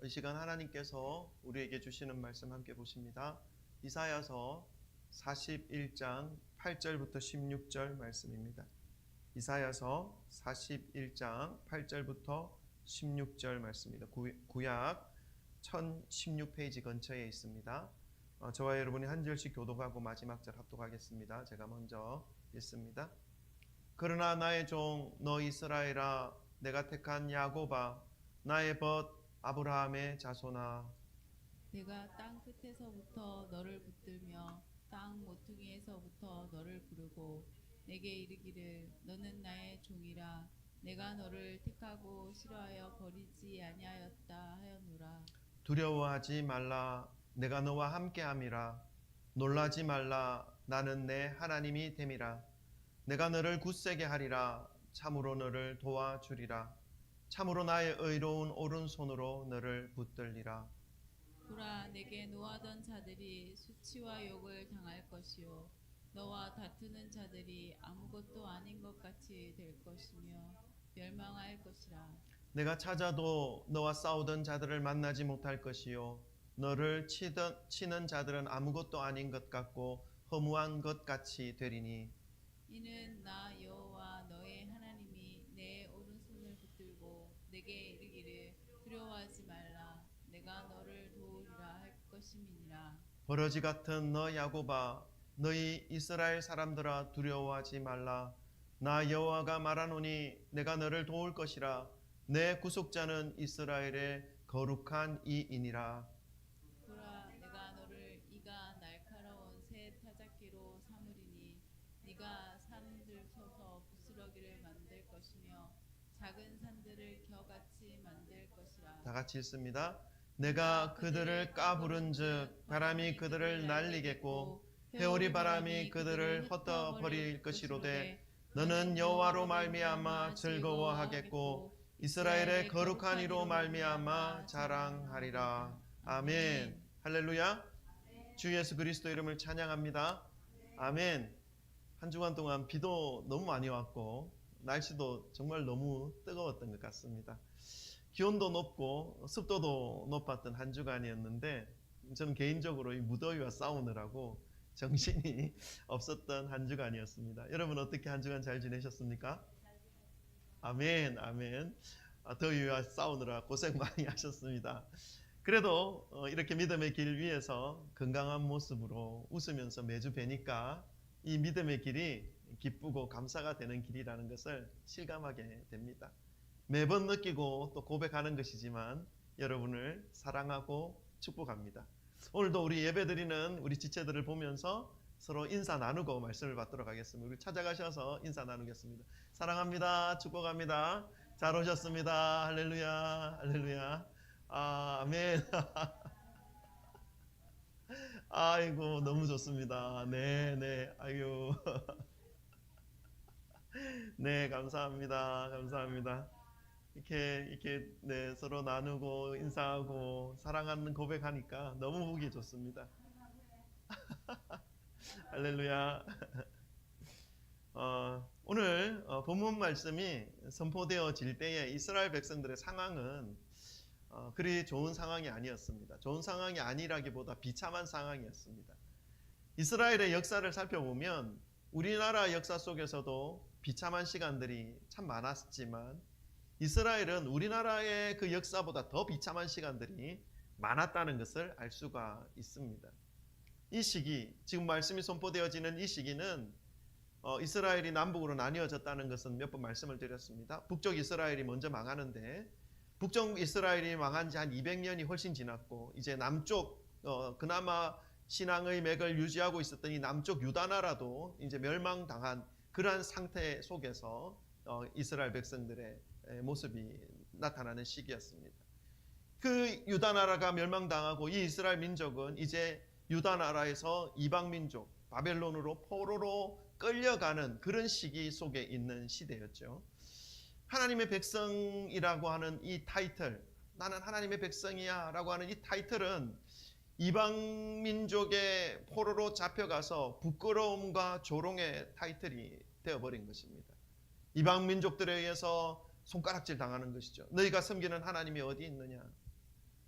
이 시간 하나님께서 우리에게 주시는 말씀 함께 보십니다. 이사야서 41장 8절부터 16절 말씀입니다. 이사야서 41장 8절부터 16절 말씀입니다. 구약 1016페이지 근처에 있습니다. 저와 여러분이 한 절씩 교독하고 마지막 절 합독하겠습니다. 제가 먼저 읽습니다. 그러나 나의 종 너 이스라엘아, 내가 택한 야곱아, 나의 벗 아브라함의 자손아, 내가 땅 끝에서부터 너를 붙들며 땅 모퉁이에서부터 너를 부르고 내게 이르기를 너는 나의 종이라. 내가 너를 택하고 싫어하여 버리지 아니하였다 하였노라. 두려워하지 말라, 내가 너와 함께함이라. 놀라지 말라, 나는 내 하나님이 됨이라. 내가 너를 굳세게 하리라. 참으로 너를 도와주리라. 참으로 나의 의로운 오른손으로 너를 붙들리라. 보라, 내게 노하던 자들이 수치와 욕을 당할 것이요 너와 다투는 자들이 아무것도 아닌 것 같이 될 것이며 멸망할 것이라. 내가 찾아도 너와 싸우던 자들을 만나지 못할 것이요 너를 치는 자들은 아무것도 아닌 것 같고 허무한 것 같이 되리니, 이는 나 여호와 너의 하나님이 내 오른손을 붙들고 내게 이르기를 두려워하지 말라. 내가 너를 도우리라 할 것임이니라. 버러지 같은 너 야곱아, 너희 이스라엘 사람들아, 두려워하지 말라. 나 여호와가 말하노니 내가 너를 도울 것이라. 내 구속자는 이스라엘의 거룩한 이이니라. 보라, 내가 너를 이가 날카로운 새 타작기로 삼으리니 네가 산들 쳐서 부스러기를 만들 것이며 작은 산들을 겨같이 만들 것이라. 다 같이 읽습니다. 내가 그들을 까부른즉 바람이 그들을 날리겠고 회오리 바람이 그들을 헛떠버릴 것이로되 너는 여호와로 말미암아 즐거워하겠고 이스라엘의 거룩한 이로 말미암아 자랑하리라. 아멘. 할렐루야. 주 예수 그리스도 이름을 찬양합니다. 아멘. 한 주간 동안 비도 너무 많이 왔고 날씨도 정말 너무 뜨거웠던 것 같습니다. 기온도 높고 습도도 높았던 한 주간이었는데 저는 개인적으로 이 무더위와 싸우느라고 정신이 없었던 한 주간이었습니다. 여러분 어떻게 한 주간 잘 지내셨습니까? 아멘, 아멘. 더위와 싸우느라 고생 많이 하셨습니다. 그래도 이렇게 믿음의 길 위에서 건강한 모습으로 웃으면서 매주 뵈니까 이 믿음의 길이 기쁘고 감사가 되는 길이라는 것을 실감하게 됩니다. 매번 느끼고 또 고백하는 것이지만 여러분을 사랑하고 축복합니다. 오늘도 우리 예배드리는 우리 지체들을 보면서 서로 인사 나누고 말씀을 받도록 하겠습니다. 우리 찾아가셔서 인사 나누겠습니다. 사랑합니다. 축복합니다. 잘 오셨습니다. 할렐루야. 할렐루야. 아멘. 아이고 너무 좋습니다. 네. 아유. 네, 감사합니다. 감사합니다. 이렇게 네, 서로 나누고 인사하고 사랑하는 고백하니까 너무 보기 좋습니다. 할렐루야. 오늘 본문 말씀이 선포되어질 때에 이스라엘 백성들의 상황은 그리 좋은 상황이 아니었습니다. 좋은 상황이 아니라기보다 비참한 상황이었습니다. 이스라엘의 역사를 살펴보면 우리나라 역사 속에서도 비참한 시간들이 참 많았지만 이스라엘은 우리나라의 그 역사보다 더 비참한 시간들이 많았다는 것을 알 수가 있습니다. 이 시기, 지금 말씀이 선포되어지는 이 시기는 이스라엘이 남북으로 나뉘어졌다는 것은 몇 번 말씀을 드렸습니다. 북쪽 이스라엘이 먼저 망하는데 북쪽 이스라엘이 망한 지 한 200년이 훨씬 지났고 이제 남쪽 그나마 신앙의 맥을 유지하고 있었던 이 남쪽 유다 나라도 이제 멸망당한 그러한 상태 속에서 이스라엘 백성들의 모습이 나타나는 시기였습니다. 그 유다 나라가 멸망당하고 이 이스라엘 민족은 이제 유다 나라에서 이방 민족 바벨론으로 포로로 끌려가는 그런 시기 속에 있는 시대였죠. 하나님의 백성이라고 하는 이 타이틀, 나는 하나님의 백성이야 라고 하는 이 타이틀은 이방 민족의 포로로 잡혀가서 부끄러움과 조롱의 타이틀이 되어버린 것입니다. 이방 민족들에 의해서 손가락질 당하는 것이죠. 너희가 섬기는 하나님이 어디 있느냐?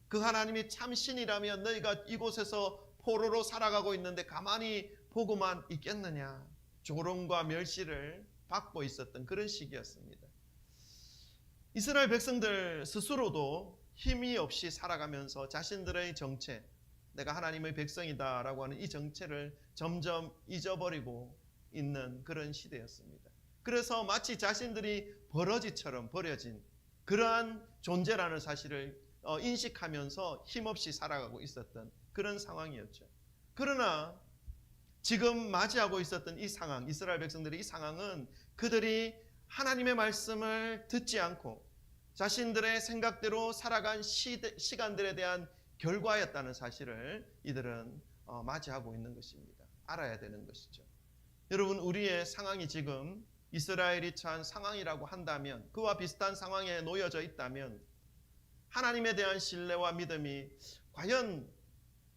그 하나님이 참 신이라면 너희가 이곳에서 포로로 살아가고 있는데 가만히 보고만 있겠느냐. 조롱과 멸시를 받고 있었던 그런 시기였습니다. 이스라엘 백성들 스스로도 힘이 없이 살아가면서 자신들의 정체, 내가 하나님의 백성이다라고 하는 이 정체를 점점 잊어버리고 있는 그런 시대였습니다. 그래서 마치 자신들이 버러지처럼 버려진 그러한 존재라는 사실을 인식하면서 힘없이 살아가고 있었던 그런 상황이었죠. 그러나 지금 맞이하고 있었던 이 상황, 이스라엘 백성들의 이 상황은 그들이 하나님의 말씀을 듣지 않고 자신들의 생각대로 살아간 시간들에 대한 결과였다는 사실을 이들은 맞이하고 있는 것입니다. 알아야 되는 것이죠. 여러분, 우리의 상황이 지금 이스라엘이 처한 상황이라고 한다면, 그와 비슷한 상황에 놓여져 있다면 하나님에 대한 신뢰와 믿음이 과연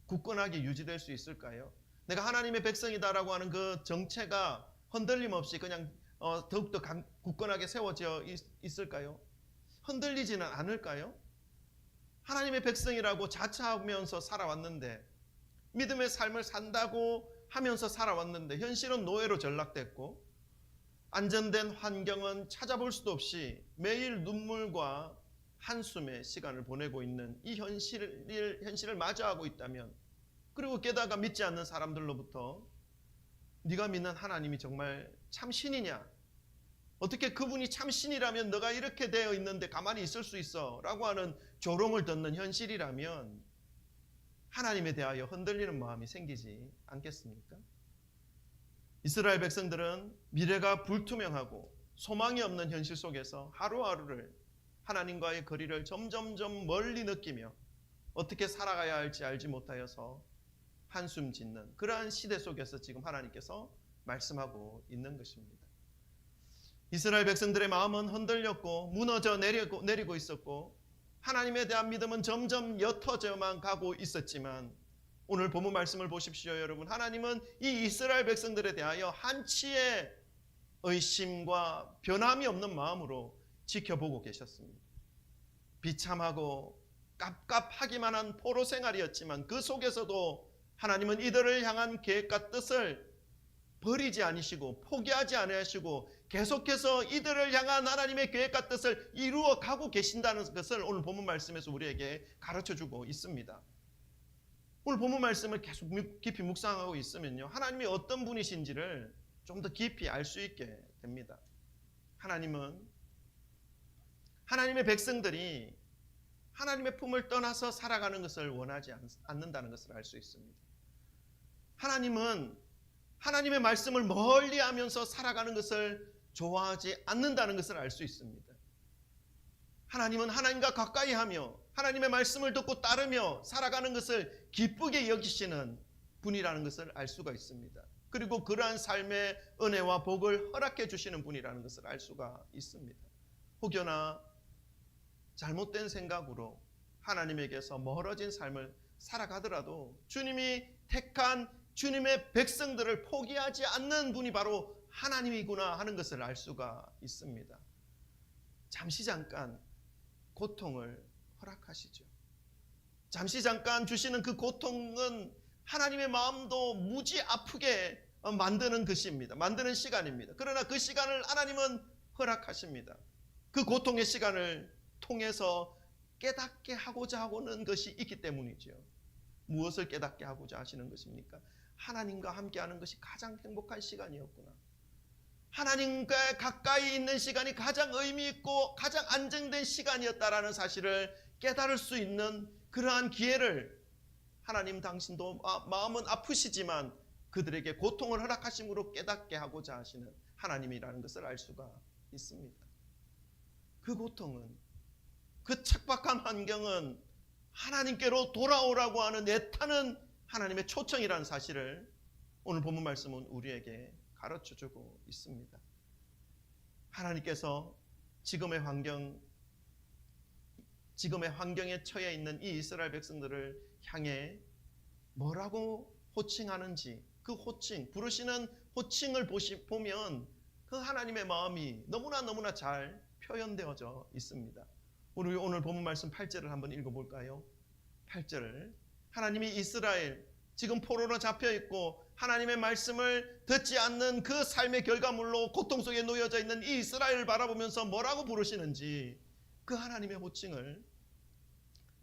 굳건하게 유지될 수 있을까요? 내가 하나님의 백성이다라고 하는 그 정체가 흔들림 없이 그냥 더욱더 굳건하게 세워져 있을까요? 흔들리지는 않을까요? 하나님의 백성이라고 자처하면서 살아왔는데, 믿음의 삶을 산다고 하면서 살아왔는데 현실은 노예로 전락됐고 안전된 환경은 찾아볼 수도 없이 매일 눈물과 한숨의 시간을 보내고 있는 이 현실을 마주하고 있다면, 그리고 게다가 믿지 않는 사람들로부터 네가 믿는 하나님이 정말 참 신이냐? 어떻게 그분이 참 신이라면 너가 이렇게 되어 있는데 가만히 있을 수 있어? 라고 하는 조롱을 듣는 현실이라면 하나님에 대하여 흔들리는 마음이 생기지 않겠습니까? 이스라엘 백성들은 미래가 불투명하고 소망이 없는 현실 속에서 하루하루를 하나님과의 거리를 점점점 멀리 느끼며 어떻게 살아가야 할지 알지 못하여서 한숨 짓는 그러한 시대 속에서 지금 하나님께서 말씀하고 있는 것입니다. 이스라엘 백성들의 마음은 흔들렸고 무너져 내리고 있었고 하나님에 대한 믿음은 점점 옅어져만 가고 있었지만, 오늘 본문 말씀을 보십시오, 여러분. 하나님은 이 이스라엘 백성들에 대하여 한치의 의심과 변함이 없는 마음으로 지켜보고 계셨습니다. 비참하고 깝깝하기만 한 포로 생활이었지만 그 속에서도 하나님은 이들을 향한 계획과 뜻을 버리지 않으시고 포기하지 않으시고 계속해서 이들을 향한 하나님의 계획과 뜻을 이루어 가고 계신다는 것을 오늘 본문 말씀에서 우리에게 가르쳐주고 있습니다. 오늘 본문 말씀을 계속 깊이 묵상하고 있으면요, 하나님이 어떤 분이신지를 좀 더 깊이 알 수 있게 됩니다. 하나님은 하나님의 백성들이 하나님의 품을 떠나서 살아가는 것을 원하지 않는다는 것을 알 수 있습니다. 하나님은 하나님의 말씀을 멀리하면서 살아가는 것을 좋아하지 않는다는 것을 알 수 있습니다. 하나님은 하나님과 가까이 하며 하나님의 말씀을 듣고 따르며 살아가는 것을 기쁘게 여기시는 분이라는 것을 알 수가 있습니다. 그리고 그러한 삶의 은혜와 복을 허락해 주시는 분이라는 것을 알 수가 있습니다. 혹여나 잘못된 생각으로 하나님에게서 멀어진 삶을 살아가더라도 주님이 택한 주님의 백성들을 포기하지 않는 분이 바로 하나님이구나 하는 것을 알 수가 있습니다. 잠시 잠깐 고통을 허락하시죠. 잠시 잠깐 주시는 그 고통은 하나님의 마음도 무지 아프게 만드는 것입니다. 만드는 시간입니다. 그러나 그 시간을 하나님은 허락하십니다. 그 고통의 시간을 통해서 깨닫게 하고자 하는 것이 있기 때문이죠. 무엇을 깨닫게 하고자 하시는 것입니까? 하나님과 함께하는 것이 가장 행복한 시간이었구나. 하나님과 가까이 있는 시간이 가장 의미 있고 가장 안정된 시간이었다라는 사실을 깨달을 수 있는 그러한 기회를 하나님 당신도 마음은 아프시지만 그들에게 고통을 허락하심으로 깨닫게 하고자 하시는 하나님이라는 것을 알 수가 있습니다. 그 고통은, 그 척박한 환경은 하나님께로 돌아오라고 하는 애타는 하나님의 초청이라는 사실을 오늘 본문 말씀은 우리에게 가르쳐주고 있습니다. 하나님께서 지금의 환경에 처해 있는 이 이스라엘 백성들을 향해 뭐라고 호칭하는지, 그 호칭, 부르시는 호칭을 보면 그 하나님의 마음이 너무나 잘 표현되어져 있습니다. 우리 오늘 본문 말씀 8절을 한번 읽어볼까요? 8절 하나님이 이스라엘 지금 포로로 잡혀 있고 하나님의 말씀을 듣지 않는 그 삶의 결과물로 고통 속에 놓여져 있는 이 이스라엘을 바라보면서 뭐라고 부르시는지 그 하나님의 호칭을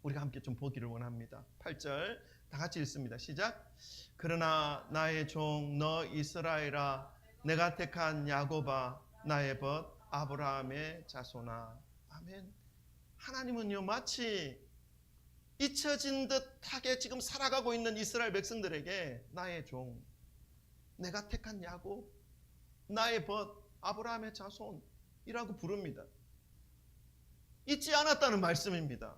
우리가 함께 좀 보기를 원합니다. 8절 다 같이 읽습니다. 시작. 그러나 나의 종 너 이스라엘아 내가 택한 야곱아 나의 벗 아브라함의 자손아. 아멘. 하나님은요 마치 잊혀진 듯하게 지금 살아가고 있는 이스라엘 백성들에게 나의 종, 내가 택한 야곱, 나의 벗 아브라함의 자손이라고 부릅니다. 잊지 않았다는 말씀입니다.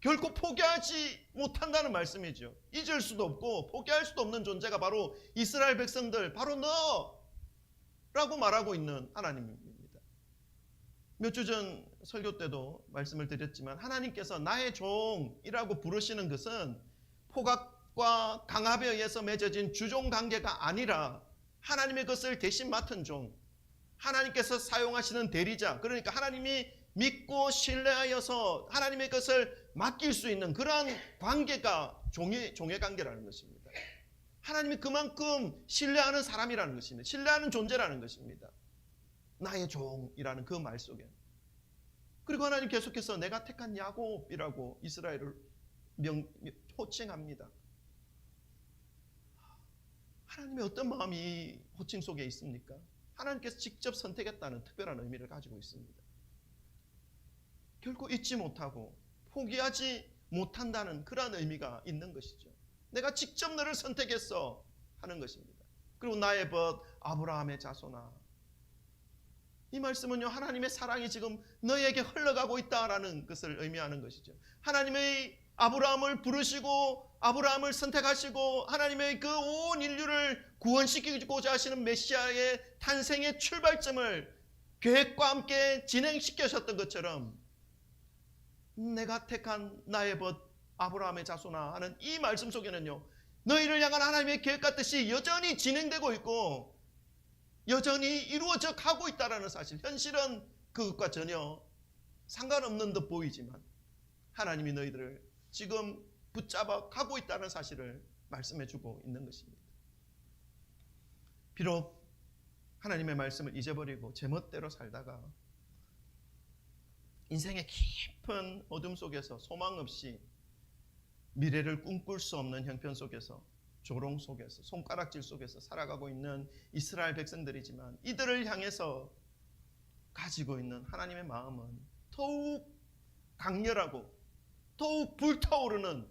결코 포기하지 못한다는 말씀이죠. 잊을 수도 없고 포기할 수도 없는 존재가 바로 이스라엘 백성들, 바로 너라고 말하고 있는 하나님입니다. 몇 주 전 설교 때도 말씀을 드렸지만 하나님께서 나의 종이라고 부르시는 것은 포갑과 강압에 의해서 맺어진 주종 관계가 아니라 하나님의 것을 대신 맡은 종, 하나님께서 사용하시는 대리자, 그러니까 하나님이 믿고 신뢰하여서 하나님의 것을 맡길 수 있는 그러한 관계가 종의 관계라는 것입니다. 하나님이 그만큼 신뢰하는 사람이라는 것입니다. 신뢰하는 존재라는 것입니다. 나의 종이라는 그 말 속에. 그리고 하나님 계속해서 내가 택한 야곱이라고 이스라엘을 호칭합니다. 하나님의 어떤 마음이 이 호칭 속에 있습니까? 하나님께서 직접 선택했다는 특별한 의미를 가지고 있습니다. 결코 잊지 못하고 포기하지 못한다는 그러한 의미가 있는 것이죠. 내가 직접 너를 선택했어 하는 것입니다. 그리고 나의 벗 아브라함의 자손아. 이 말씀은요 하나님의 사랑이 지금 너에게 흘러가고 있다라는 것을 의미하는 것이죠. 하나님의 아브라함을 부르시고 아브라함을 선택하시고 하나님의 그 온 인류를 구원시키고자 하시는 메시아의 탄생의 출발점을 계획과 함께 진행시키셨던 것처럼 내가 택한 나의 벗 아브라함의 자손아 하는 이 말씀 속에는요 너희를 향한 하나님의 계획 같듯이 여전히 진행되고 있고 여전히 이루어져 가고 있다는 사실, 현실은 그것과 전혀 상관없는 듯 보이지만 하나님이 너희들을 지금 붙잡아 가고 있다는 사실을 말씀해 주고 있는 것입니다. 비록 하나님의 말씀을 잊어버리고 제멋대로 살다가 인생의 깊은 어둠 속에서 소망 없이 미래를 꿈꿀 수 없는 형편 속에서 조롱 속에서 손가락질 속에서 살아가고 있는 이스라엘 백성들이지만 이들을 향해서 가지고 있는 하나님의 마음은 더욱 강렬하고 더욱 불타오르는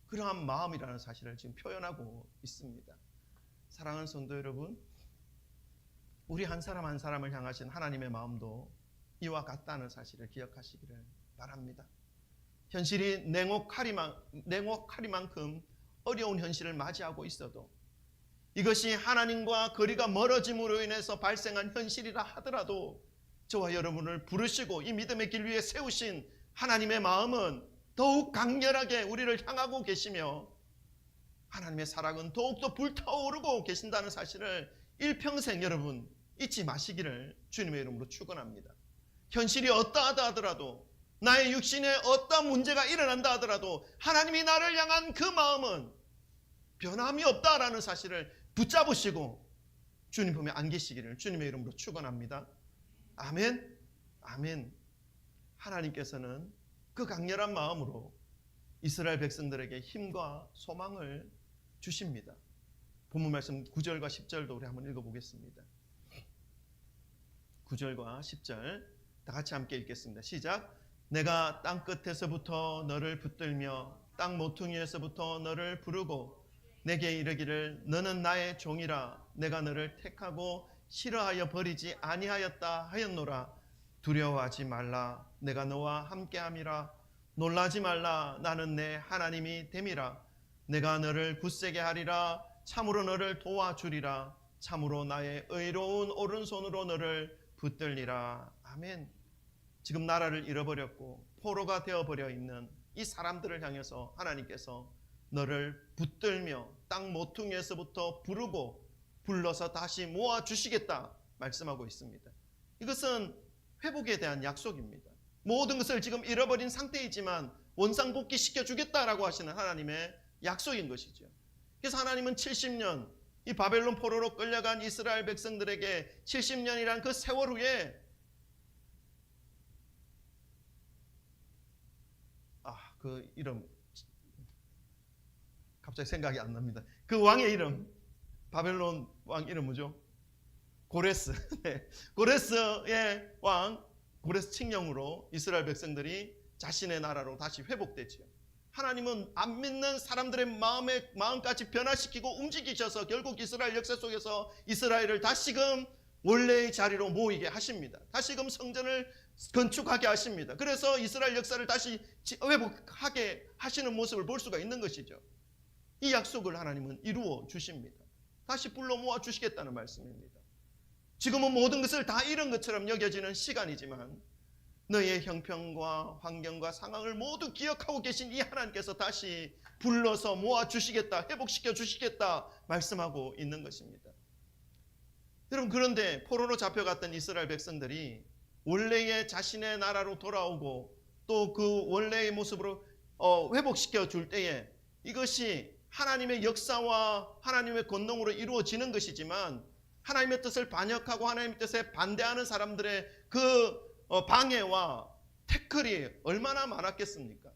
그러한 마음이라는 사실을 지금 표현하고 있습니다. 사랑하는 성도 여러분, 우리 한 사람 한 사람을 향하신 하나님의 마음도 이와 같다는 사실을 기억하시기를 바랍니다. 현실이 냉혹하리만큼 어려운 현실을 맞이하고 있어도 이것이 하나님과 거리가 멀어짐으로 인해서 발생한 현실이라 하더라도 저와 여러분을 부르시고 이 믿음의 길 위에 세우신 하나님의 마음은 더욱 강렬하게 우리를 향하고 계시며 하나님의 사랑은 더욱더 불타오르고 계신다는 사실을 일평생 여러분 잊지 마시기를 주님의 이름으로 축원합니다. 현실이 어떠하다 하더라도 나의 육신에 어떤 문제가 일어난다 하더라도 하나님이 나를 향한 그 마음은 변함이 없다라는 사실을 붙잡으시고 주님 품에 안기시기를 주님의 이름으로 축원합니다. 아멘. 아멘. 하나님께서는 그 강렬한 마음으로 이스라엘 백성들에게 힘과 소망을 주십니다. 본문 말씀 9절과 10절도 우리 한번 읽어보겠습니다. 9절과 10절 다 같이 함께 읽겠습니다. 시작. 내가 땅끝에서부터 너를 붙들며 땅 모퉁이에서부터 너를 부르고 내게 이르기를 너는 나의 종이라 내가 너를 택하고 싫어하여 버리지 아니하였다 하였노라. 두려워하지 말라 내가 너와 함께함이라. 놀라지 말라 나는 내 하나님이 됨이라. 내가 너를 굳세게 하리라. 참으로 너를 도와주리라. 참으로 나의 의로운 오른손으로 너를 붙들리라. 아멘. 지금 나라를 잃어버렸고 포로가 되어버려 있는 이 사람들을 향해서 하나님께서 너를 붙들며 땅 모퉁이에서부터 부르고 불러서 다시 모아주시겠다 말씀하고 있습니다. 이것은 회복에 대한 약속입니다. 모든 것을 지금 잃어버린 상태이지만 원상복귀 시켜주겠다라고 하시는 하나님의 약속인 것이죠. 그래서 하나님은 70년 이 바벨론 포로로 끌려간 이스라엘 백성들에게 70년이란 그 세월 후에 그 이름 갑자기 생각이 안 납니다. 그 왕의 이름, 바벨론 왕 이름 뭐죠? 고레스. 네. 고레스의 왕, 고레스 칙령으로 이스라엘 백성들이 자신의 나라로 다시 회복됐지요. 하나님은 안 믿는 사람들의 마음까지 변화시키고 움직이셔서 결국 이스라엘 역사 속에서 이스라엘을 다시금 원래의 자리로 모이게 하십니다. 다시금 성전을 건축하게 하십니다. 그래서 이스라엘 역사를 다시 회복하게 하시는 모습을 볼 수가 있는 것이죠. 이 약속을 하나님은 이루어 주십니다. 다시 불러 모아 주시겠다는 말씀입니다. 지금은 모든 것을 다 잃은 것처럼 여겨지는 시간이지만 너의 형편과 환경과 상황을 모두 기억하고 계신 이 하나님께서 다시 불러서 모아 주시겠다, 회복시켜 주시겠다 말씀하고 있는 것입니다. 여러분, 그런데 포로로 잡혀갔던 이스라엘 백성들이 원래의 자신의 나라로 돌아오고 또 그 원래의 모습으로 회복시켜 줄 때에 이것이 하나님의 역사와 하나님의 권능으로 이루어지는 것이지만 하나님의 뜻을 반역하고 하나님의 뜻에 반대하는 사람들의 그 방해와 태클이 얼마나 많았겠습니까?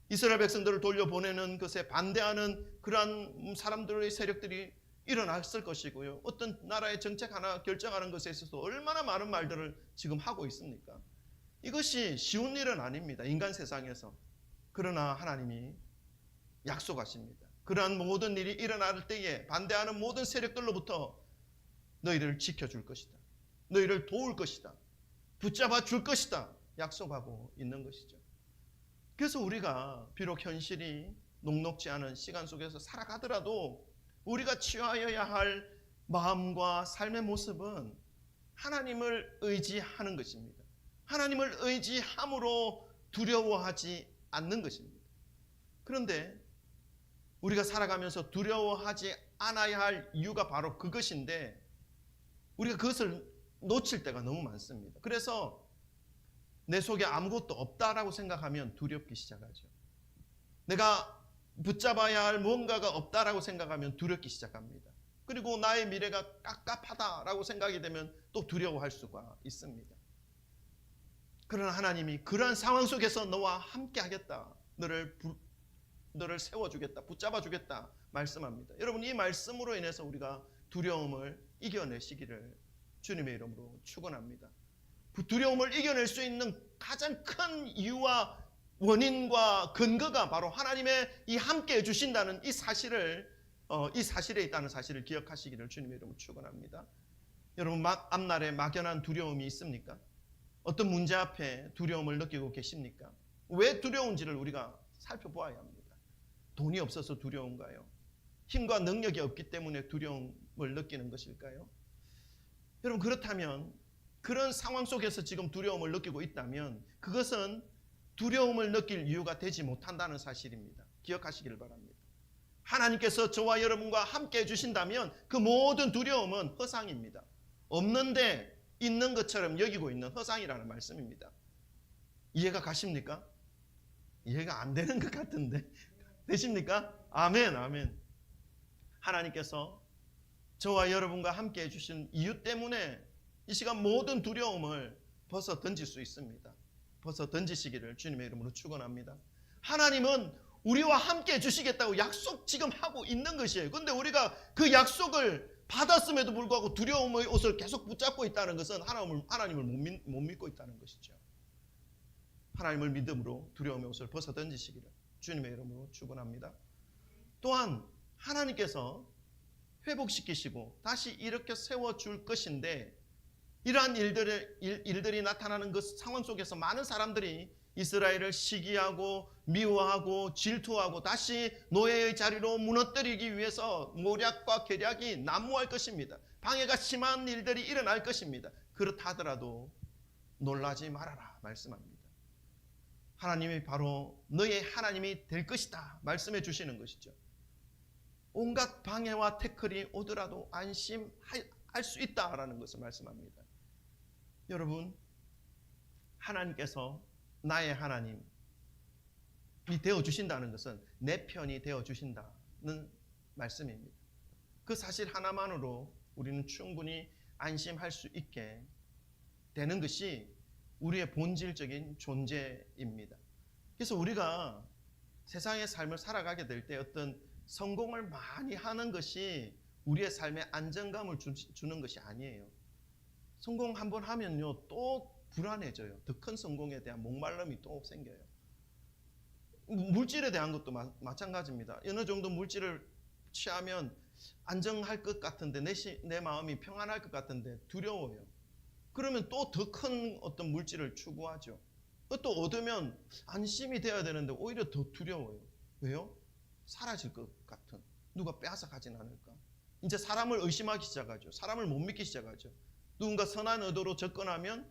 이스라엘 백성들을 돌려보내는 것에 반대하는 그러한 사람들의 세력들이 일어났을 것이고요. 어떤 나라의 정책 하나 결정하는 것에 있어서 얼마나 많은 말들을 지금 하고 있습니까? 이것이 쉬운 일은 아닙니다. 인간 세상에서. 그러나 하나님이 약속하십니다. 그러한 모든 일이 일어날 때에 반대하는 모든 세력들로부터 너희를 지켜줄 것이다. 너희를 도울 것이다. 붙잡아 줄 것이다. 약속하고 있는 것이죠. 그래서 우리가 비록 현실이 녹록지 않은 시간 속에서 살아가더라도 우리가 취하여야 할 마음과 삶의 모습은 하나님을 의지하는 것입니다. 하나님을 의지함으로 두려워하지 않는 것입니다. 그런데 우리가 살아가면서 두려워하지 않아야 할 이유가 바로 그것인데 우리가 그것을 놓칠 때가 너무 많습니다. 그래서 내 속에 아무것도 없다라고 생각하면 두렵기 시작하죠. 내가 붙잡아야 할 무언가가 없다라고 생각하면 두렵기 시작합니다. 그리고 나의 미래가 깝깝하다라고 생각이 되면 또 두려워할 수가 있습니다. 그러나 하나님이 그러한 상황 속에서 너와 함께 하겠다. 너를 세워주겠다. 붙잡아주겠다. 말씀합니다. 여러분, 이 말씀으로 인해서 우리가 두려움을 이겨내시기를 주님의 이름으로 축원합니다. 두려움을 이겨낼 수 있는 가장 큰 이유와 원인과 근거가 바로 하나님의 이 함께 해주신다는 이 사실에 있다는 사실을 기억하시기를 주님의 이름으로 축원합니다. 여러분, 앞날에 막연한 두려움이 있습니까? 어떤 문제 앞에 두려움을 느끼고 계십니까? 왜 두려운지를 우리가 살펴보아야 합니다. 돈이 없어서 두려운가요? 힘과 능력이 없기 때문에 두려움을 느끼는 것일까요? 여러분, 그렇다면 그런 상황 속에서 지금 두려움을 느끼고 있다면 그것은 두려움을 느낄 이유가 되지 못한다는 사실입니다. 기억하시기를 바랍니다. 하나님께서 저와 여러분과 함께 해주신다면 그 모든 두려움은 허상입니다. 없는데 있는 것처럼 여기고 있는 허상이라는 말씀입니다. 이해가 가십니까? 이해가 안 되는 것 같은데 되십니까? 아멘, 아멘. 하나님께서 저와 여러분과 함께 해주신 이유 때문에 이 시간 모든 두려움을 벗어 던질 수 있습니다. 벗어 던지시기를 주님의 이름으로 축원합니다. 하나님은 우리와 함께 해주시겠다고 약속 지금 하고 있는 것이에요. 그런데 우리가 그 약속을 받았음에도 불구하고 두려움의 옷을 계속 붙잡고 있다는 것은 하나님을 못 믿고 있다는 것이죠. 하나님을 믿음으로 두려움의 옷을 벗어 던지시기를 주님의 이름으로 축원합니다. 또한 하나님께서 회복시키시고 다시 일으켜 세워줄 것인데 이러한 일들이 나타나는 그 상황 속에서 많은 사람들이 이스라엘을 시기하고 미워하고 질투하고 다시 노예의 자리로 무너뜨리기 위해서 모략과 계략이 난무할 것입니다. 방해가 심한 일들이 일어날 것입니다. 그렇다 하더라도 놀라지 말아라 말씀합니다. 하나님이 바로 너의 하나님이 될 것이다 말씀해 주시는 것이죠. 온갖 방해와 태클이 오더라도 안심할 수 있다라는 것을 말씀합니다. 여러분, 하나님께서 나의 하나님이 되어 주신다는 것은 내 편이 되어 주신다는 말씀입니다. 그 사실 하나만으로 우리는 충분히 안심할 수 있게 되는 것이 우리의 본질적인 존재입니다. 그래서 우리가 세상의 삶을 살아가게 될 때 어떤 성공을 많이 하는 것이 우리의 삶에 안정감을 주는 것이 아니에요. 성공 한번 하면요, 또 불안해져요. 더 큰 성공에 대한 목말름이 또 생겨요. 물질에 대한 것도 마찬가지입니다. 어느 정도 물질을 취하면 안정할 것 같은데 내 마음이 평안할 것 같은데 두려워요. 그러면 또 더 큰 어떤 물질을 추구하죠. 또 얻으면 안심이 되어야 되는데 오히려 더 두려워요. 왜요? 사라질 것 같은, 누가 빼앗아 가진 않을까. 이제 사람을 의심하기 시작하죠. 사람을 못 믿기 시작하죠. 누군가 선한 의도로 접근하면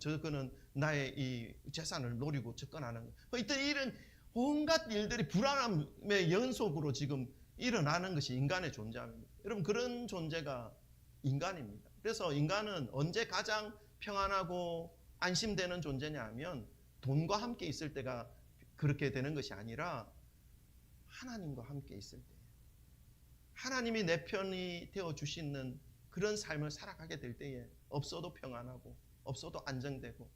저거는 나의 이 재산을 노리고 접근하는 거. 이런 온갖 일들이 불안함의 연속으로 지금 일어나는 것이 인간의 존재입니다. 여러분, 그런 존재가 인간입니다. 그래서 인간은 언제 가장 평안하고 안심되는 존재냐 하면 돈과 함께 있을 때가 그렇게 되는 것이 아니라 하나님과 함께 있을 때, 하나님이 내 편이 되어 주시는 그런 삶을 살아가게 될 때에 없어도 평안하고 없어도 안정되고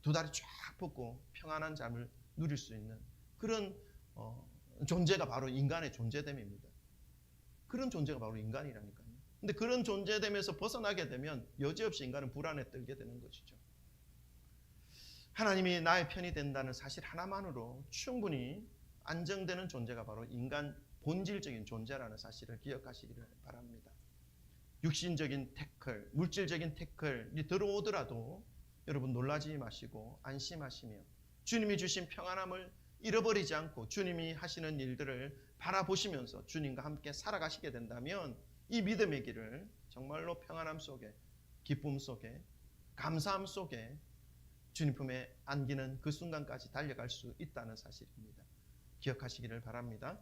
두 다리 쫙 뻗고 평안한 잠을 누릴 수 있는 그런 존재가 바로 인간의 존재됨입니다. 그런 존재가 바로 인간이라니까요. 근데 그런 존재됨에서 벗어나게 되면 여지없이 인간은 불안에 떨게 되는 것이죠. 하나님이 나의 편이 된다는 사실 하나만으로 충분히 안정되는 존재가 바로 인간 본질적인 존재라는 사실을 기억하시기를 바랍니다. 육신적인 태클, 물질적인 태클이 들어오더라도 여러분 놀라지 마시고 안심하시며 주님이 주신 평안함을 잃어버리지 않고 주님이 하시는 일들을 바라보시면서 주님과 함께 살아가시게 된다면 이 믿음의 길을 정말로 평안함 속에, 기쁨 속에, 감사함 속에 주님 품에 안기는 그 순간까지 달려갈 수 있다는 사실입니다. 기억하시기를 바랍니다.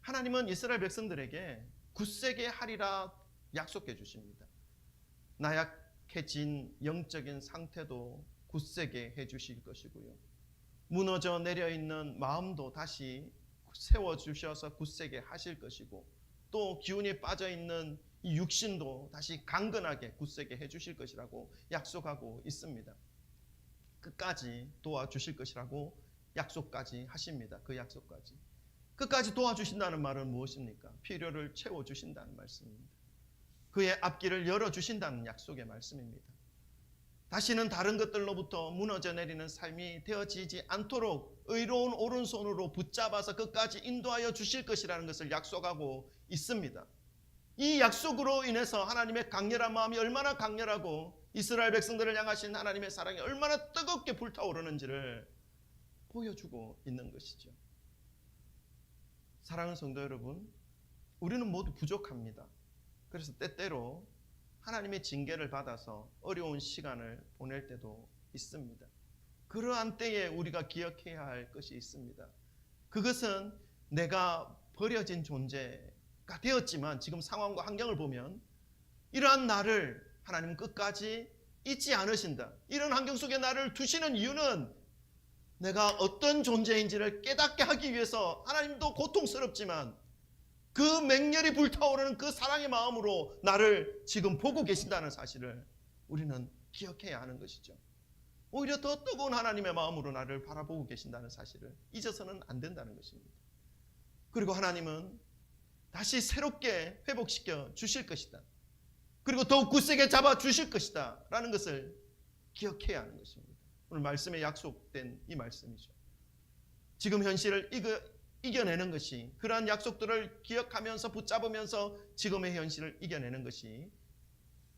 하나님은 이스라엘 백성들에게 굳세게 하리라 약속해 주십니다. 나약해진 영적인 상태도 굳세게 해 주실 것이고요. 무너져 내려 있는 마음도 다시 세워 주셔서 굳세게 하실 것이고, 또 기운이 빠져 있는 이 육신도 다시 강건하게 굳세게 해 주실 것이라고 약속하고 있습니다. 끝까지 도와주실 것이라고 약속까지 하십니다. 그 약속까지. 끝까지 도와주신다는 말은 무엇입니까? 필요를 채워주신다는 말씀입니다. 그의 앞길을 열어주신다는 약속의 말씀입니다. 다시는 다른 것들로부터 무너져 내리는 삶이 되어지지 않도록 의로운 오른손으로 붙잡아서 끝까지 인도하여 주실 것이라는 것을 약속하고 있습니다. 이 약속으로 인해서 하나님의 강렬한 마음이 얼마나 강렬하고 이스라엘 백성들을 향하신 하나님의 사랑이 얼마나 뜨겁게 불타오르는지를 보여주고 있는 것이죠. 사랑하는 성도 여러분, 우리는 모두 부족합니다. 그래서 때때로 하나님의 징계를 받아서 어려운 시간을 보낼 때도 있습니다. 그러한 때에 우리가 기억해야 할 것이 있습니다. 그것은 내가 버려진 존재가 되었지만 지금 상황과 환경을 보면 이러한 나를 하나님은 끝까지 잊지 않으신다. 이런 환경 속에 나를 두시는 이유는 내가 어떤 존재인지를 깨닫게 하기 위해서 하나님도 고통스럽지만 그 맹렬히 불타오르는 그 사랑의 마음으로 나를 지금 보고 계신다는 사실을 우리는 기억해야 하는 것이죠. 오히려 더 뜨거운 하나님의 마음으로 나를 바라보고 계신다는 사실을 잊어서는 안 된다는 것입니다. 그리고 하나님은 다시 새롭게 회복시켜 주실 것이다. 그리고 더욱 굳세게 잡아 주실 것이다 라는 것을 기억해야 하는 것입니다. 오늘 말씀에 약속된 이 말씀이죠. 지금 현실을 이겨내는 것이, 그러한 약속들을 기억하면서 붙잡으면서 지금의 현실을 이겨내는 것이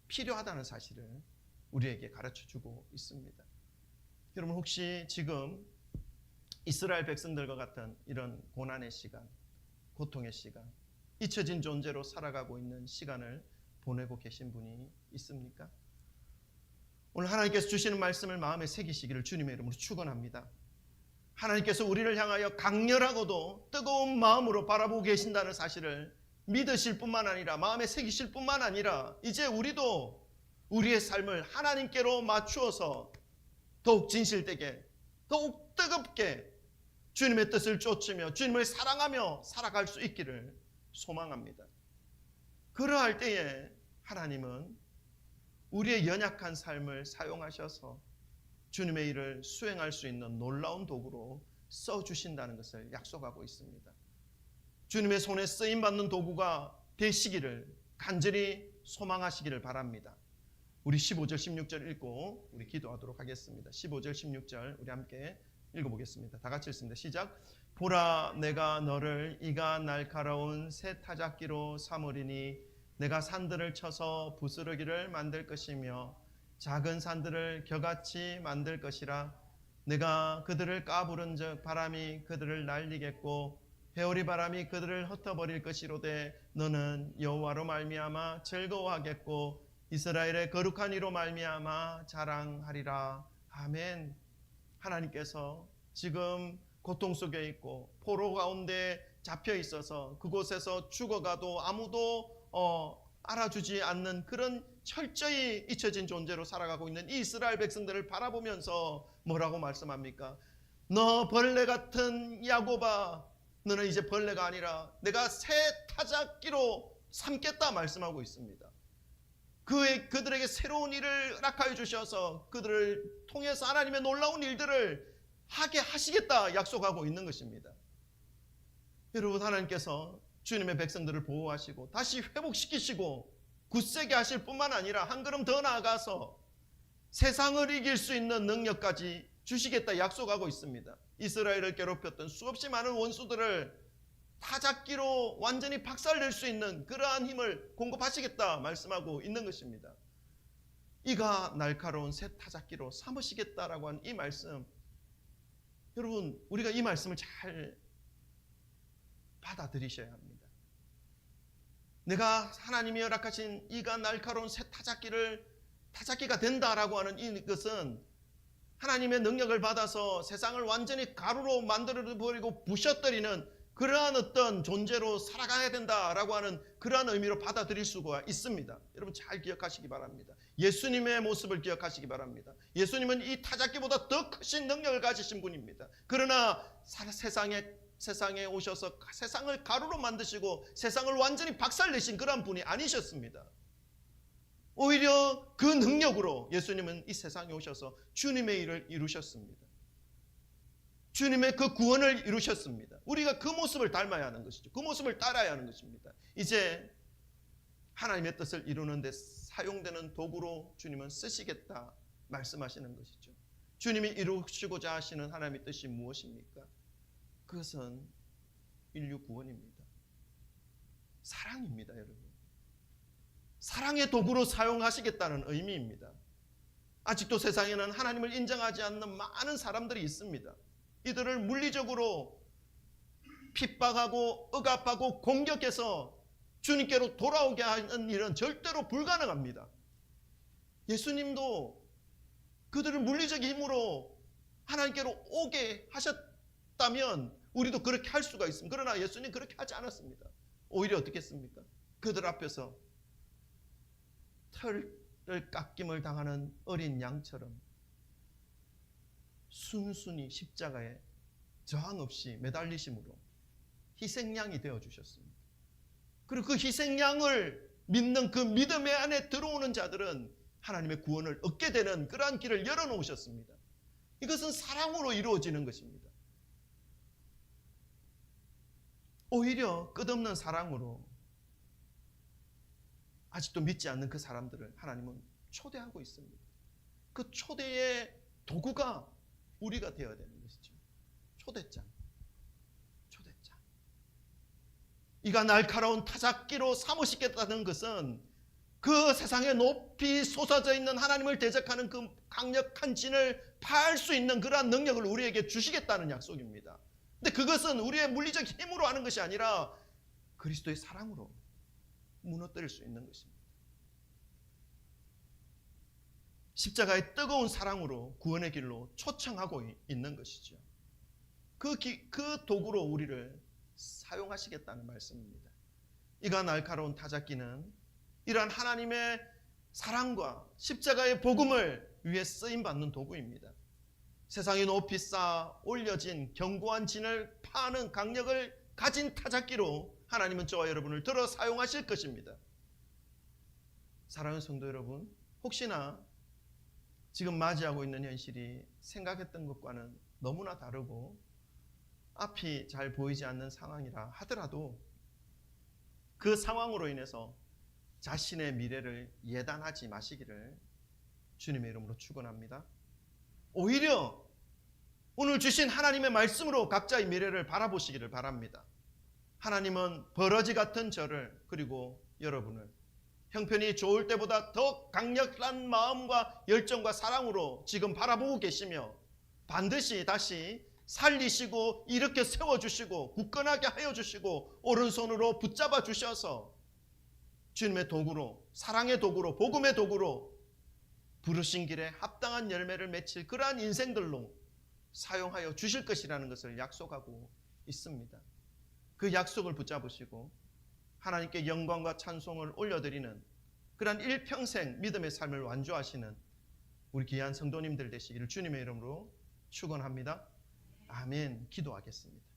필요하다는 사실을 우리에게 가르쳐주고 있습니다. 여러분, 혹시 지금 이스라엘 백성들과 같은 이런 고난의 시간, 고통의 시간, 잊혀진 존재로 살아가고 있는 시간을 보내고 계신 분이 있습니까? 오늘 하나님께서 주시는 말씀을 마음에 새기시기를 주님의 이름으로 축원합니다. 하나님께서 우리를 향하여 강렬하고도 뜨거운 마음으로 바라보고 계신다는 사실을 믿으실 뿐만 아니라 마음에 새기실 뿐만 아니라 이제 우리도 우리의 삶을 하나님께로 맞추어서 더욱 진실되게, 더욱 뜨겁게 주님의 뜻을 쫓으며 주님을 사랑하며 살아갈 수 있기를 소망합니다. 그러할 때에 하나님은 우리의 연약한 삶을 사용하셔서 주님의 일을 수행할 수 있는 놀라운 도구로 써주신다는 것을 약속하고 있습니다. 주님의 손에 쓰임받는 도구가 되시기를 간절히 소망하시기를 바랍니다. 우리 15절 16절 읽고 우리 기도하도록 하겠습니다. 15절 16절 우리 함께 읽어보겠습니다. 다 같이 읽습니다. 시작. 보라, 내가 너를 이가 날카로운 새 타작기로 삼으리니 내가 산들을 쳐서 부스러기를 만들 것이며 작은 산들을 겨같이 만들 것이라. 내가 그들을 까부른즉 바람이 그들을 날리겠고 회오리 바람이 그들을 흩어버릴 것이로되 너는 여호와로 말미암아 즐거워하겠고 이스라엘의 거룩한 이로 말미암아 자랑하리라. 아멘. 하나님께서 지금 고통 속에 있고 포로 가운데 잡혀 있어서 그곳에서 죽어가도 아무도 알아주지 않는 그런 철저히 잊혀진 존재로 살아가고 있는 이 이스라엘 백성들을 바라보면서 뭐라고 말씀합니까? 너 벌레 같은 야곱아, 너는 이제 벌레가 아니라 내가 새 타작기로 삼겠다 말씀하고 있습니다. 그들에게 새로운 일을 허락하여 주셔서 그들을 통해서 하나님의 놀라운 일들을 하게 하시겠다 약속하고 있는 것입니다. 여러분, 하나님께서 주님의 백성들을 보호하시고 다시 회복시키시고 굳세게 하실 뿐만 아니라 한 걸음 더 나아가서 세상을 이길 수 있는 능력까지 주시겠다 약속하고 있습니다. 이스라엘을 괴롭혔던 수없이 많은 원수들을 타작기로 완전히 박살낼 수 있는 그러한 힘을 공급하시겠다 말씀하고 있는 것입니다. 이가 날카로운 새 타작기로 삼으시겠다라고 한 이 말씀, 여러분 우리가 이 말씀을 잘 받아들이셔야 합니다. 내가 하나님이 허락하신 이가 날카로운 새 타작기가 된다라고 하는 이것은 하나님의 능력을 받아서 세상을 완전히 가루로 만들어버리고 부셔뜨리는 그러한 어떤 존재로 살아가야 된다라고 하는 그러한 의미로 받아들일 수가 있습니다. 여러분 잘 기억하시기 바랍니다. 예수님의 모습을 기억하시기 바랍니다. 예수님은 이 타작기보다 더 크신 능력을 가지신 분입니다. 그러나 세상에 오셔서 세상을 가루로 만드시고 세상을 완전히 박살내신 그런 분이 아니셨습니다. 오히려 그 능력으로 예수님은 이 세상에 오셔서 주님의 일을 이루셨습니다. 주님의 그 구원을 이루셨습니다. 우리가 그 모습을 닮아야 하는 것이죠. 그 모습을 따라야 하는 것입니다. 이제 하나님의 뜻을 이루는 데 사용되는 도구로 주님은 쓰시겠다 말씀하시는 것이죠. 주님이 이루시고자 하시는 하나님의 뜻이 무엇입니까? 그것은 인류 구원입니다. 사랑입니다, 여러분. 사랑의 도구로 사용하시겠다는 의미입니다. 아직도 세상에는 하나님을 인정하지 않는 많은 사람들이 있습니다. 이들을 물리적으로 핍박하고 억압하고 공격해서 주님께로 돌아오게 하는 일은 절대로 불가능합니다. 예수님도 그들을 물리적인 힘으로 하나님께로 오게 하셨다면 우리도 그렇게 할 수가 있습니다. 그러나 예수님 그렇게 하지 않았습니다. 오히려 어떻게 했습니까? 그들 앞에서 털을 깎임을 당하는 어린 양처럼 순순히 십자가에 저항 없이 매달리심으로 희생양이 되어주셨습니다. 그리고 그 희생양을 믿는 그 믿음의 안에 들어오는 자들은 하나님의 구원을 얻게 되는 그러한 길을 열어놓으셨습니다. 이것은 사랑으로 이루어지는 것입니다. 오히려 끝없는 사랑으로 아직도 믿지 않는 그 사람들을 하나님은 초대하고 있습니다. 그 초대의 도구가 우리가 되어야 되는 것이죠. 초대장. 이가 날카로운 타작기로 삼으시겠다는 것은 그 세상에 높이 솟아져 있는 하나님을 대적하는 그 강력한 진을 파할 수 있는 그러한 능력을 우리에게 주시겠다는 약속입니다. 근데 그것은 우리의 물리적 힘으로 하는 것이 아니라 그리스도의 사랑으로 무너뜨릴 수 있는 것입니다. 십자가의 뜨거운 사랑으로 구원의 길로 초청하고 있는 것이죠. 그 도구로 우리를 사용하시겠다는 말씀입니다. 이가 날카로운 타작기는 이러한 하나님의 사랑과 십자가의 복음을 위해 쓰임받는 도구입니다. 세상에 높이 쌓아 올려진 견고한 진을 파는 강력을 가진 타작기로 하나님은 저와 여러분을 들어 사용하실 것입니다. 사랑하는 성도 여러분, 혹시나 지금 맞이하고 있는 현실이 생각했던 것과는 너무나 다르고 앞이 잘 보이지 않는 상황이라 하더라도 그 상황으로 인해서 자신의 미래를 예단하지 마시기를 주님의 이름으로 축원합니다. 오히려 오늘 주신 하나님의 말씀으로 각자의 미래를 바라보시기를 바랍니다. 하나님은 버러지 같은 저를 그리고 여러분을 형편이 좋을 때보다 더 강력한 마음과 열정과 사랑으로 지금 바라보고 계시며 반드시 다시 살리시고 일으켜 세워주시고 굳건하게 하여 주시고 오른손으로 붙잡아 주셔서 주님의 도구로, 사랑의 도구로, 복음의 도구로 부르신 길에 합당한 열매를 맺힐 그러한 인생들로 사용하여 주실 것이라는 것을 약속하고 있습니다. 그 약속을 붙잡으시고 하나님께 영광과 찬송을 올려드리는 그러한 일평생 믿음의 삶을 완주하시는 우리 귀한 성도님들 되시기를 주님의 이름으로 축원합니다. 아멘. 기도하겠습니다.